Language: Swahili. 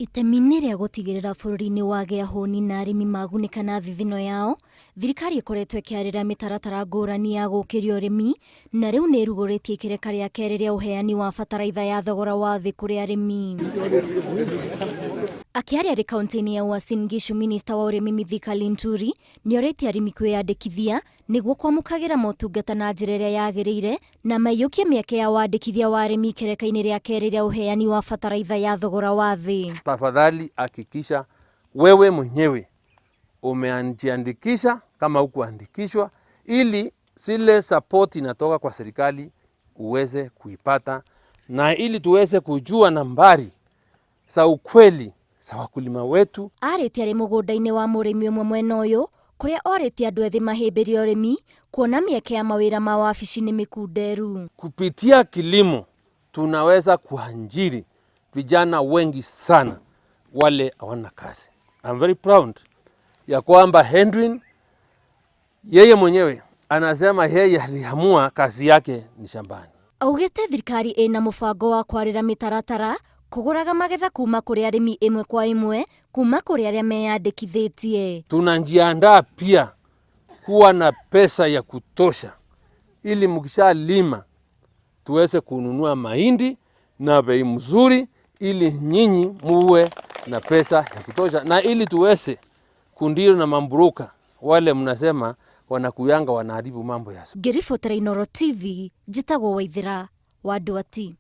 Itemi rĩa gũtigĩrĩra bũrũri-inĩ wagĩa hũni na arĩmi magunĩka na thithino yao, thirikari ĩkoretwo ĩkĩarĩra mĩtaratara ngũrani ya gũkĩria ũrĩmi, na rĩu nĩ ĩrugũrĩtie ikereka rĩa kerĩ rĩa ũheani wa bataraitha ya thogora wa thĩ kũrĩ arĩmi. Akĩaria arĩ kaunti-inĩ ya Uasin Gishu, minista wa ũrĩmi Mithika Linturi nĩ orĩtie arĩmi kwĩyandĩkithia nĩguo kwamũkagĩra motungata na njĩra ĩrĩa yagĩrĩire na maiyũkie mĩeke ya wandĩkithia wa arĩmi ikereka-inĩ rĩa kerĩ rĩa ũheani wa bataraitha ya thogora wa thĩ. Tafadhali hakikisha wewe mwenyewe umejiandikisha kama hukuandikishwa, ili zile support inatoka kwa serikali uweze kuipata, na ili tuweze kujua nambari za ukweli za wakulima wetu. Arĩtie arĩ mũgũnda-inĩ wa mũrĩmi ũmwe mwena ũyũ, kũrĩa orĩtie andũ ethĩ mahĩmbĩrie ũrĩmi kuona mĩeke ya mawĩra ma wabici nĩ mĩkunderu. Kupitia kilimo tunaweza kuajiri vijana wengi sana wale hawana kazi. I'm very proud ya kwamba Henry yeye mwenyewe anasema yeye aliamua kazi yake ni shambani. Augĩte thirikari ĩna mũbango wa kwarĩra mĩtaratara kũgũraga magetha kuma kũrĩ arĩmi ĩmwe kwa ĩmwe kuma kũrĩ arĩa meyandĩkithĩtie. Tunajiandaa pia kuwa na pesa ya kutosha ili mkishalima tuweze kununua mahindi na bei mzuri, ili nyinyi muwe na pesa ya kutosha, na ili tuweze kundio na mamburuka wale mnasema wanakuyanga wanaharibu mambo ya. Ngĩribotera Inooro TV, njĩtagwo Waithĩra wa Ndwati.